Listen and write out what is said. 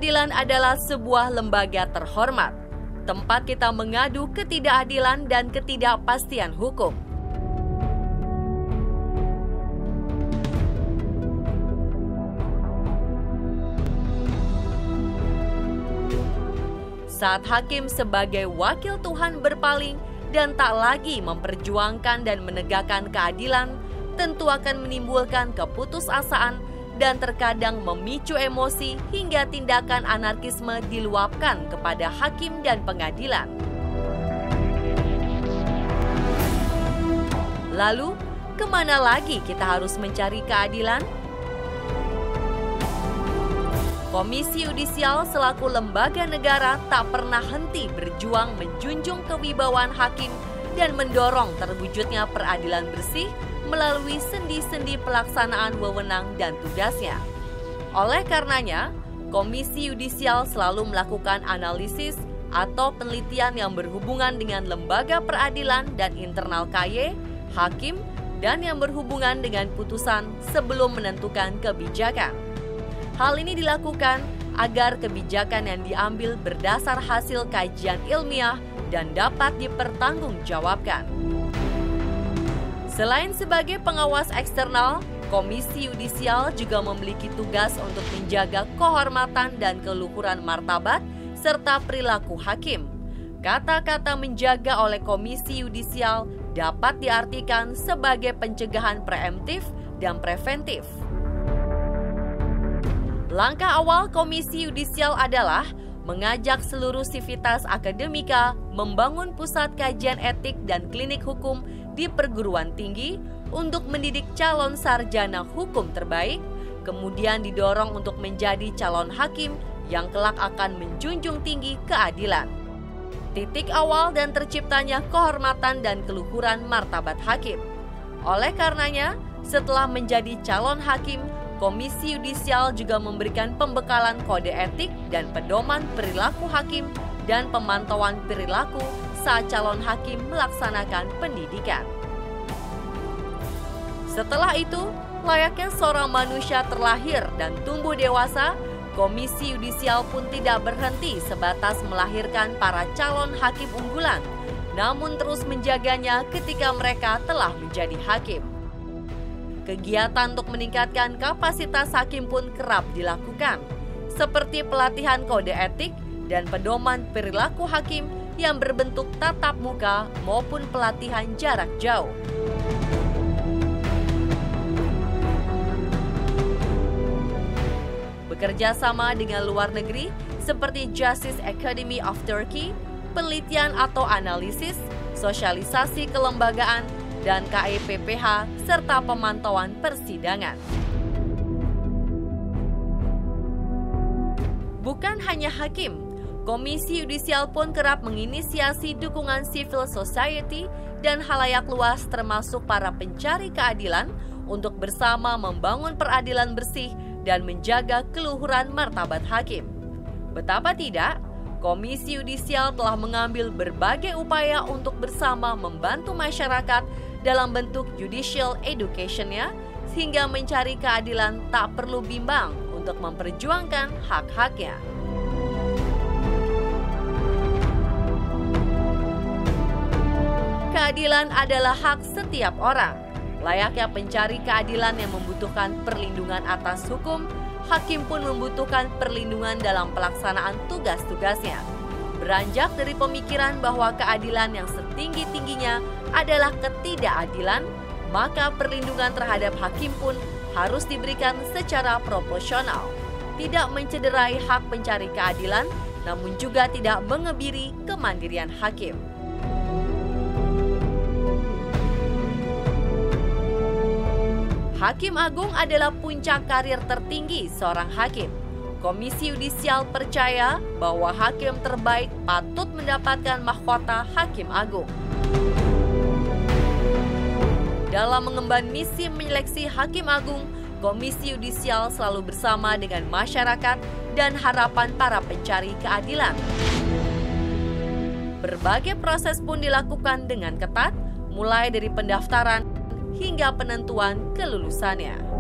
Pengadilan adalah sebuah lembaga terhormat, tempat kita mengadu ketidakadilan dan ketidakpastian hukum. Saat hakim sebagai wakil Tuhan berpaling dan tak lagi memperjuangkan dan menegakkan keadilan, tentu akan menimbulkan keputusasaan dan terkadang memicu emosi hingga tindakan anarkisme diluapkan kepada hakim dan pengadilan. Lalu, kemana lagi kita harus mencari keadilan? Komisi Yudisial selaku lembaga negara tak pernah henti berjuang menjunjung kewibawaan hakim dan mendorong terwujudnya peradilan bersih melalui sendi-sendi pelaksanaan wewenang dan tugasnya. Oleh karenanya, Komisi Yudisial selalu melakukan analisis atau penelitian yang berhubungan dengan lembaga peradilan dan internal KY, hakim, dan yang berhubungan dengan putusan sebelum menentukan kebijakan. Hal ini dilakukan agar kebijakan yang diambil berdasar hasil kajian ilmiah dan dapat dipertanggungjawabkan. Selain sebagai pengawas eksternal, Komisi Yudisial juga memiliki tugas untuk menjaga kehormatan dan keluhuran martabat serta perilaku hakim. Kata-kata menjaga oleh Komisi Yudisial dapat diartikan sebagai pencegahan preemptif dan preventif. Langkah awal Komisi Yudisial adalah mengajak seluruh sivitas akademika membangun pusat kajian etik dan klinik hukum di perguruan tinggi untuk mendidik calon sarjana hukum terbaik, kemudian didorong untuk menjadi calon hakim yang kelak akan menjunjung tinggi keadilan. Titik awal dan terciptanya kehormatan dan keluhuran martabat hakim. Oleh karenanya, setelah menjadi calon hakim, Komisi Yudisial juga memberikan pembekalan kode etik dan pedoman perilaku hakim dan pemantauan perilaku saat calon hakim melaksanakan pendidikan. Setelah itu, layaknya seorang manusia terlahir dan tumbuh dewasa, Komisi Yudisial pun tidak berhenti sebatas melahirkan para calon hakim unggulan, namun terus menjaganya ketika mereka telah menjadi hakim. Kegiatan untuk meningkatkan kapasitas hakim pun kerap dilakukan, seperti pelatihan kode etik dan pedoman perilaku hakim yang berbentuk tatap muka maupun pelatihan jarak jauh. Bekerja sama dengan luar negeri seperti Justice Academy of Turkey, penelitian atau analisis, sosialisasi kelembagaan, dan KEPPH, serta pemantauan persidangan. Bukan hanya hakim, Komisi Yudisial pun kerap menginisiasi dukungan civil society dan halayak luas termasuk para pencari keadilan untuk bersama membangun peradilan bersih dan menjaga keluhuran martabat hakim. Betapa tidak, Komisi Yudisial telah mengambil berbagai upaya untuk bersama membantu masyarakat dalam bentuk judicial education-nya, sehingga mencari keadilan tak perlu bimbang untuk memperjuangkan hak-haknya. Keadilan adalah hak setiap orang. Layaknya pencari keadilan yang membutuhkan perlindungan atas hukum, hakim pun membutuhkan perlindungan dalam pelaksanaan tugas-tugasnya. Beranjak dari pemikiran bahwa keadilan yang setinggi-tingginya adalah ketidakadilan, maka perlindungan terhadap hakim pun harus diberikan secara proporsional, tidak mencederai hak pencari keadilan, namun juga tidak mengebiri kemandirian hakim. Hakim Agung adalah puncak karir tertinggi seorang hakim. Komisi Yudisial percaya bahwa hakim terbaik patut mendapatkan mahkota Hakim Agung. Dalam mengemban misi menyeleksi Hakim Agung, Komisi Yudisial selalu bersama dengan masyarakat dan harapan para pencari keadilan. Berbagai proses pun dilakukan dengan ketat, mulai dari pendaftaran hingga penentuan kelulusannya.